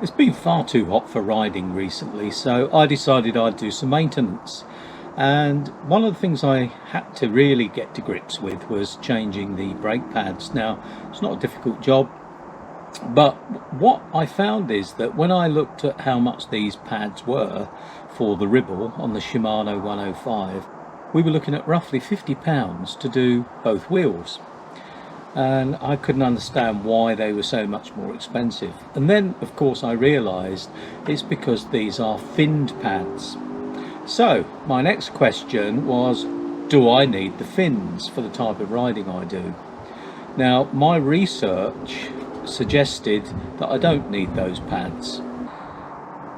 It's been far too hot for riding recently, so I decided I'd do some maintenance. And one of the things I had to really get to grips with was changing the brake pads. Now, it's not a difficult job, but what I found is that when I looked at how much these pads were for the Ribble on the Shimano 105, we were looking at roughly £50 to do both wheels. And I couldn't understand why they were so much more expensive. And then of course I realized it's because these are finned pads. So my next question was, do I need the fins for the type of riding I do? Now my research suggested that I don't need those pads.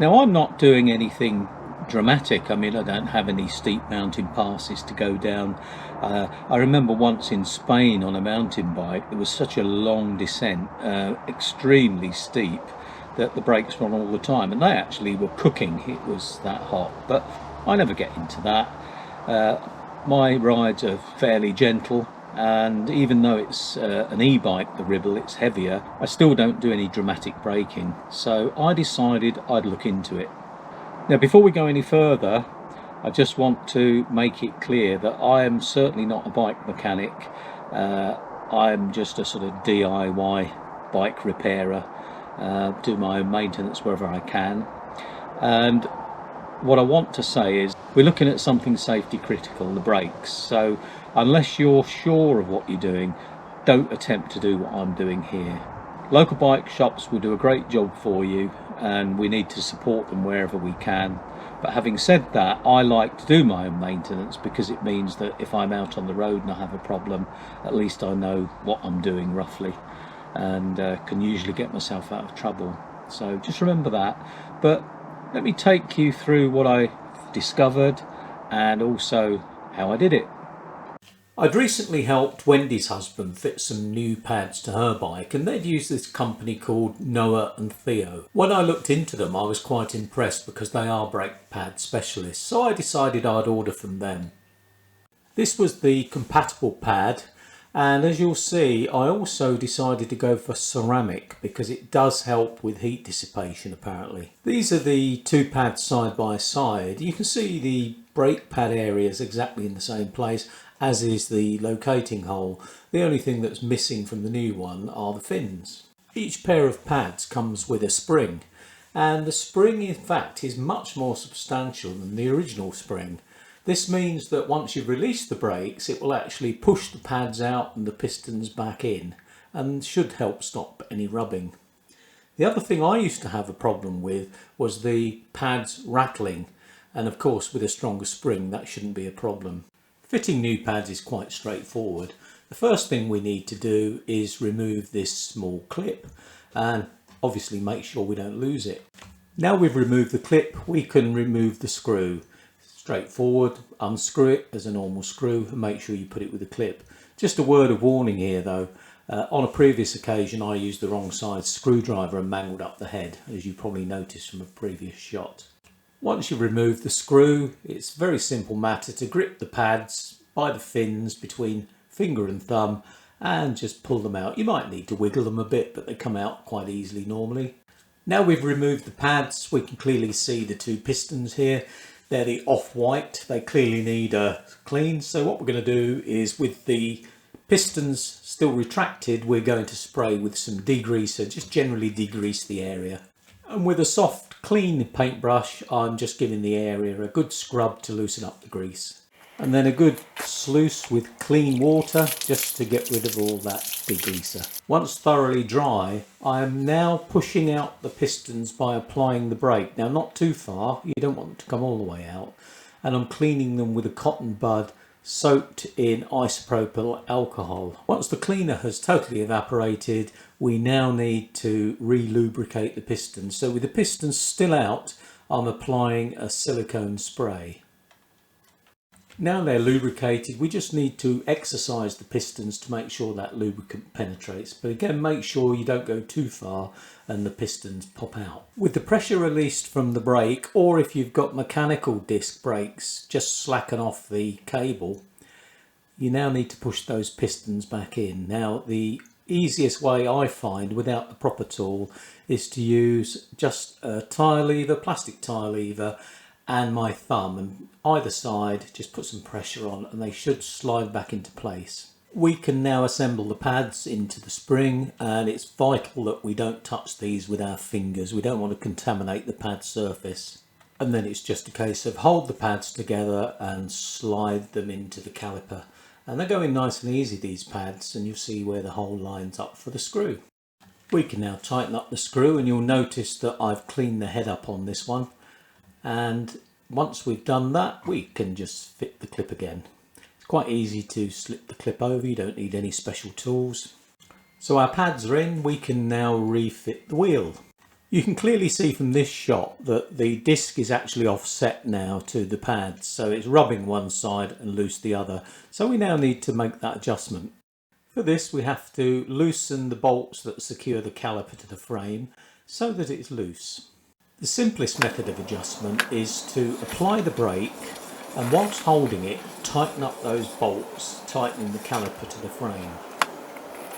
Now I'm not doing anything dramatic. I mean, I don't have any steep mountain passes to go down. I remember once in Spain on a mountain bike, there was such a long descent, extremely steep, that the brakes were on all the time, and they actually were cooking. It was that hot, but I never get into that. My rides are fairly gentle, and even though it's an e-bike, the Ribble, it's heavier, I still don't do any dramatic braking, so I decided I'd look into it. Now, before we go any further, I just want to make it clear that I am certainly not a bike mechanic. I'm just a sort of DIY bike repairer, do my own maintenance wherever I can. And what I want to say is we're looking at something safety critical, the brakes. So unless you're sure of what you're doing, don't attempt to do what I'm doing here. Local bike shops will do a great job for you, and we need to support them wherever we can. But having said that, I like to do my own maintenance because it means that if I'm out on the road and I have a problem, at least I know what I'm doing roughly, and can usually get myself out of trouble. So just remember that. But let me take you through what I discovered and also how I did it. I'd recently helped Wendy's husband fit some new pads to her bike, and they'd used this company called Noah and Theo. When I looked into them, I was quite impressed because they are brake pad specialists, so I decided I'd order from them. This was the compatible pad, and as you'll see, I also decided to go for ceramic because it does help with heat dissipation apparently. These are the two pads side by side. You can see the brake pad area is exactly in the same place, as is the locating hole. The only thing that's missing from the new one are the fins. Each pair of pads comes with a spring, and the spring in fact is much more substantial than the original spring. This means that once you've released the brakes, it will actually push the pads out and the pistons back in, and should help stop any rubbing. The other thing I used to have a problem with was the pads rattling, and of course with a stronger spring that shouldn't be a problem. Fitting new pads is quite straightforward. The first thing we need to do is remove this small clip and obviously make sure we don't lose it. Now we've removed the clip, we can remove the screw. Straightforward, unscrew it as a normal screw and make sure you put it with a clip. Just a word of warning here though, on a previous occasion I used the wrong size screwdriver and mangled up the head, as you probably noticed from a previous shot. Once you've removed the screw, it's a very simple matter to grip the pads by the fins between finger and thumb and just pull them out. You might need to wiggle them a bit, but they come out quite easily normally. Now we've removed the pads, we can clearly see the two pistons here. They're the off-white, they clearly need a clean. So what we're going to do is, with the pistons still retracted, we're going to spray with some degreaser, just generally degrease the area. And with a soft clean paintbrush, I'm just giving the area a good scrub to loosen up the grease. And then a good sluice with clean water just to get rid of all that degreaser. Once thoroughly dry, I am now pushing out the pistons by applying the brake. Now not too far, you don't want them to come all the way out. And I'm cleaning them with a cotton bud soaked in isopropyl alcohol. Once the cleaner has totally evaporated, we now need to re-lubricate the pistons. So with the pistons still out, I'm applying a silicone spray. Now they're lubricated, we just need to exercise the pistons to make sure that lubricant penetrates. But again, make sure you don't go too far and the pistons pop out. With the pressure released from the brake, or if you've got mechanical disc brakes, just slacken off the cable. You now need to push those pistons back in. Now the easiest way I find without the proper tool is to use just a tyre lever, plastic tyre lever, and my thumb, and either side just put some pressure on and they should slide back into place. We can now assemble the pads into the spring, and it's vital that we don't touch these with our fingers. We don't want to contaminate the pad surface. And then it's just a case of hold the pads together and slide them into the caliper. And they're going nice and easy, these pads, and you'll see where the hole lines up for the screw. We can now tighten up the screw, and you'll notice that I've cleaned the head up on this one. And once we've done that, we can just fit the clip again. It's quite easy to slip the clip over, you don't need any special tools. So our pads are in, we can now refit the wheel. You can clearly see from this shot that the disc is actually offset now to the pads, so it's rubbing one side and loose the other. So we now need to make that adjustment. For this we have to loosen the bolts that secure the caliper to the frame so that it's loose. The simplest method of adjustment is to apply the brake, and whilst holding it, tighten up those bolts, tightening the caliper to the frame.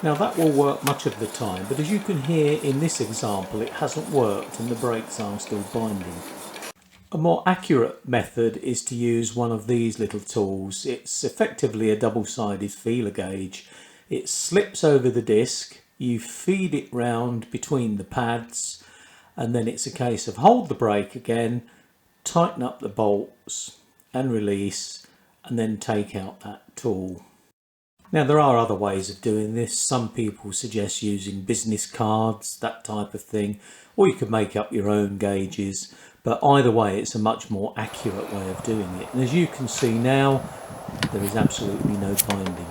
Now that will work much of the time, but as you can hear in this example, it hasn't worked and the brakes are still binding. A more accurate method is to use one of these little tools. It's effectively a double-sided feeler gauge. It slips over the disc, you feed it round between the pads, and then it's a case of hold the brake again, tighten up the bolts and release, and then take out that tool. Now there are other ways of doing this. Some people suggest using business cards, that type of thing, or you could make up your own gauges, but either way it's a much more accurate way of doing it. And as you can see now, there is absolutely no binding.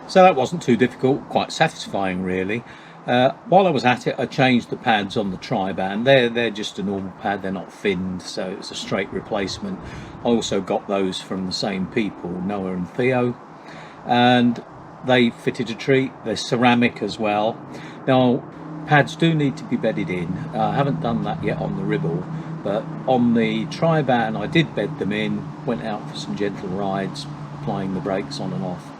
So that wasn't too difficult, quite satisfying really. While I was at it, I changed the pads on the tri-band. They're just a normal pad, they're not finned, so it's a straight replacement. I also got those from the same people, Noah and Theo, and they fitted a treat. They're ceramic as well. Now pads do need to be bedded in. I haven't done that yet on the Ribble, but on the tri-band I did bed them in, went out for some gentle rides, applying the brakes on and off.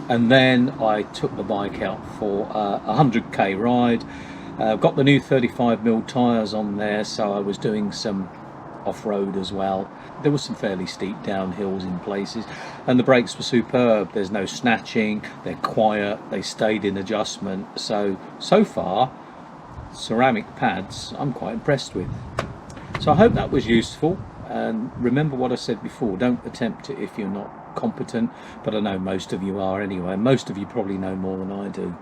And then I took the bike out for a 100k ride. Got the new 35mm tyres on there, so I was doing some off-road as well. There was some fairly steep downhills in places, and the brakes were superb. There's no snatching, they're quiet, they stayed in adjustment. So far, ceramic pads I'm quite impressed with. So I hope that was useful, and remember what I said before, don't attempt it if you're not competent, but I know most of you are anyway. Most of you probably know more than I do.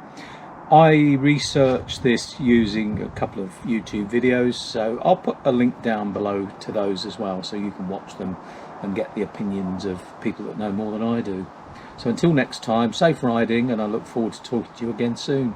I researched this using a couple of YouTube videos, so I'll put a link down below to those as well, so you can watch them and get the opinions of people that know more than I do. So until next time, safe riding, and I look forward to talking to you again soon.